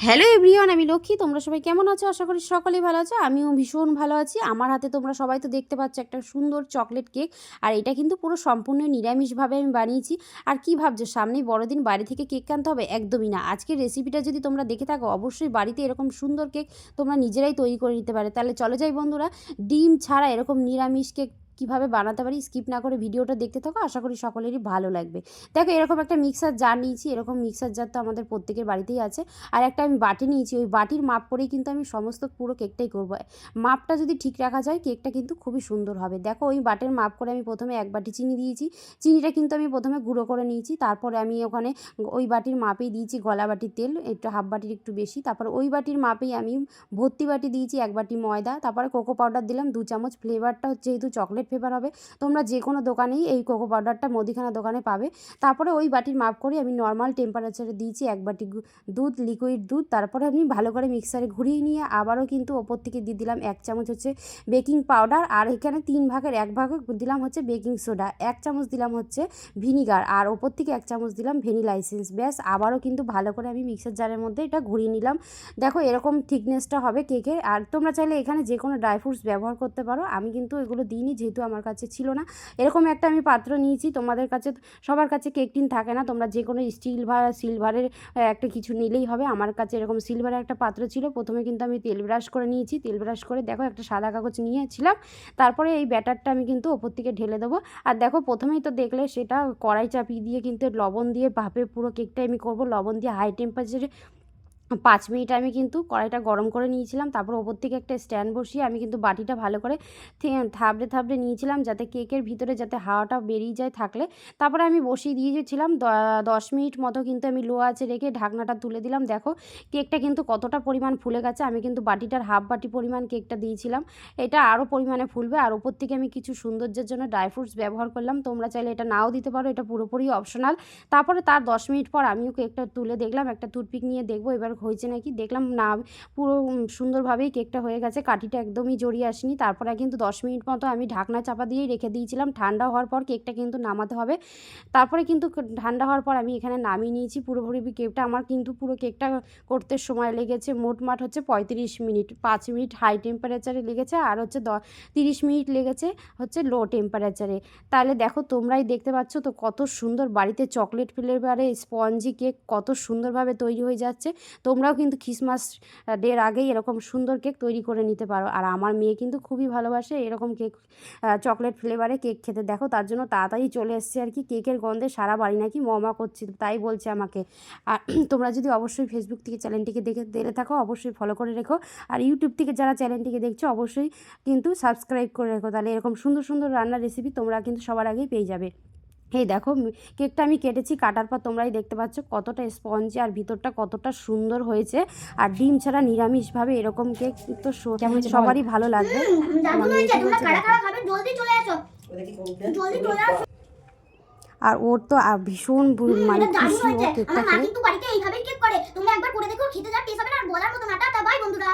Hello everyone, আমি লক্ষ্মী। তোমরা সবাই কেমন আছো? আশা করি সকলেই ভালো আছো। আমিও ভীষণ ভালো আছি। আমার হাতে তোমরা সবাই তো দেখতে পাচ্ছ একটা সুন্দর চকলেট কেক। আর এটা কিন্তু পুরো সম্পূর্ণ নিরামিষভাবে আমি বানিয়েছি। আর কি ভাবছো সামনেই বড়দিন, বাড়ি থেকে কেক আনতে হবে? একদমই না। আজকের রেসিপিটা যদি তোমরা দেখে থাকো, অবশ্যই বাড়িতে এরকম সুন্দর কেক তোমরা নিজেরাই তৈরি করে নিতে পারে। তাহলে চলে যাই বন্ধুরা, ডিম ছাড়া এরকম নিরামিষ কেক কীভাবে বানাতে পারি। স্কিপ না করে ভিডিওটা দেখতে থাকো, আশা করি সকলেরই ভালো লাগবে। দেখো এরকম একটা মিক্সার জার নিয়েছি। এরকম মিক্সার জার তো আমাদের প্রত্যেকের বাড়িতেই আছে। আর একটা আমি বাটি নিয়েছি, ওই বাটির মাপ করেই কিন্তু আমি সমস্ত পুরো কেকটাই করবো। মাপটা যদি ঠিক রাখা যায় কেকটা কিন্তু খুবই সুন্দর হবে। দেখো ওই বাটির মাপ করে আমি প্রথমে এক বাটি চিনি দিয়েছি। চিনিটা কিন্তু আমি প্রথমে গুঁড়ো করে নিয়েছি। তারপরে আমি ওখানে ওই বাটির মাপেই দিয়েছি গলা বাটির তেল, একটু হাফ বাটির একটু বেশি। তারপর ওই বাটির মাপেই আমি ভর্তি বাটি দিয়েছি এক বাটি ময়দা। তারপরে কোকো পাউডার দিলাম 2 চামচ। ফ্লেভারটা হচ্ছে যেহেতু চকলেট ফ্লেভার হবে, তোমরা যে কোনো দোকানেই এই কোকো পাউডারটা মুদিখানা দোকানে পাবে। তারপরে ওই বাটির মাপ করে আমি নর্মাল টেম্পারেচারে দিয়েছি এক বাটি দুধ, লিকুইড দুধ। তারপরে আমি ভালো করে মিক্সারে ঘুরিয়ে নিয়ে আবারও কিন্তু ওপর থেকে দিয়ে দিলাম 1 চামচ হচ্ছে বেকিং পাউডার। আর এখানে 3 ভাগের 1 ভাগ দিলাম হচ্ছে বেকিং সোডা। 1 চামচ দিলাম হচ্ছে ভিনিগার। আর ওপর থেকে 1 চামচ দিলাম ভ্যানিলা এসেন্স। ব্যাস, আবারও কিন্তু ভালো করে আমি মিক্সার জারের মধ্যে এটা ঘুরিয়ে নিলাম। দেখো এরকম থিকনেসটা হবে কেকের। আর তোমরা চাইলে এখানে যে কোনো ড্রাই ফ্রুটস ব্যবহার করতে পারো। আমি কিন্তু এগুলো দিইনি, যেহেতু আমার কাছে ছিল না। এরকম একটা আমি পাত্র নিয়েছি। তোমাদের কাছে সবার কাছে কেক টিন থাকে না, তোমরা যে কোনো স্টিল বা সিলভারের একটা কিছু নিলেই হবে। আমার কাছে এরকম সিলভারের একটা পাত্র ছিল। প্রথমে কিন্তু আমি তেল ব্রাশ করে নিয়েছি। তেল ব্রাশ করে দেখো একটা সাদা কাগজ নিয়েছিলাম। তারপরে এই ব্যাটারটা আমি কিন্তু ওপর থেকে ঢেলে দেবো। আর দেখো প্রথমেই তো দেখলে সেটা কড়াই চাপিয়ে দিয়ে কিন্তু লবণ দিয়ে ভাপে পুরো কেকটা আমি করব। লবণ দিয়ে হাই টেম্পারেচারে 5 মিনিট আমি কিন্তু কড়াইটা গরম করে নিয়েছিলাম। তারপর ওপর থেকে একটা স্ট্যান্ড বসিয়ে আমি কিন্তু বাটিটা ভালো করে থাবড়ে থাবড়ে নিয়েছিলাম, যাতে কেকের ভিতরে যাতে হাওয়াটা বেরিয়ে যায় থাকলে। তারপরে আমি বসিয়ে দিয়েছিলাম 10 মিনিট মতো কিন্তু আমি লো আঁচে রেখে ঢাকনাটা তুলে দিলাম। দেখো কেকটা কিন্তু কতটা পরিমাণ ফুলে গেছে। আমি কিন্তু বাটিটার হাফ বাটি পরিমাণ কেকটা দিয়েছিলাম। এটা আরও পরিমাণে ফুলবে। আর ওপর থেকে আমি কিছু সৌন্দর্যের জন্য ড্রাই ফ্রুটস ব্যবহার করলাম। তোমরা চাইলে এটা নাও দিতে পারো, এটা পুরোপুরি অপশনাল। তারপরে তার 10 মিনিট পর আমিও কেকটা তুলে দেখলাম, একটা টুথপিক নিয়ে দেখবো এবার হয়েছে নাকি। দেখলাম না, পুরো সুন্দরভাবেই কেকটা হয়ে গেছে, কাঠিটা একদমই জড়িয়ে আসেনি। তারপরে কিন্তু 10 মিনিট মতো আমি ঢাকনা চাপা দিয়েই রেখে দিয়েছিলাম। ঠান্ডা হওয়ার পর কেকটা কিন্তু নামাতে হবে। তারপরে কিন্তু ঠান্ডা হওয়ার পর আমি এখানে নামিয়ে নিয়েছি পুরোপুরি কেকটা। আমার কিন্তু পুরো কেকটা করতে সময় লেগেছে মোটমাট হচ্ছে 35 মিনিট। 5 মিনিট হাই টেম্পারেচারে লেগেছে, আর হচ্ছে 30 মিনিট লেগেছে হচ্ছে লো টেম্পারেচারে। তাহলে দেখো তোমরাই দেখতে পাচ্ছ তো কত সুন্দর বাড়িতে চকলেট ফ্লেভারে স্পঞ্জি কেক কত সুন্দরভাবে তৈরি হয়ে যাচ্ছে। তোমরাও কিন্তু ক্রিসমাস ডের আগেই এরকম সুন্দর কেক তৈরি করে নিতে পারো। আর আমার মেয়ে কিন্তু খুবই ভালোবাসে এরকম কেক, চকলেট ফ্লেভারে কেক খেতে। দেখো তার জন্য তাড়াতাড়ি চলে এসছে আর কি। কেকের গন্ধে সারা বাড়ি নাকি মমা করছে, তাই বলছে আমাকে। আর তোমরা যদি অবশ্যই ফেসবুক থেকে চ্যানেলটিকে দেখে থাকো, অবশ্যই ফলো করে রেখো। আর ইউটিউব থেকে যারা চ্যানেলটিকে দেখছো অবশ্যই কিন্তু সাবস্ক্রাইব করে রেখো। তাহলে এরকম সুন্দর সুন্দর রান্নার রেসিপি তোমরা কিন্তু সবার আগেই পেয়ে যাবে। এই দেখো কেকটা আমি কেটেছি, কাটার পর তোমরাই দেখতে পাচ্ছ কতটা স্পঞ্জি আর ভিতরটা কতটা সুন্দর হয়েছে। আর ডিম ছাড়া নিরামিষভাবে এরকম কেক তো সবারই ভালো লাগবে। আর ওর তো ভীষণ মানে খুশি ও কেকটা খেয়ে। মা কিন্তু বাড়িতে এইভাবেই কেক করে, তোমরা একবার করে দেখো, খেতে যা টেস্ট হবে না আর বলার মতো না। টাটা বাই বন্ধুরা।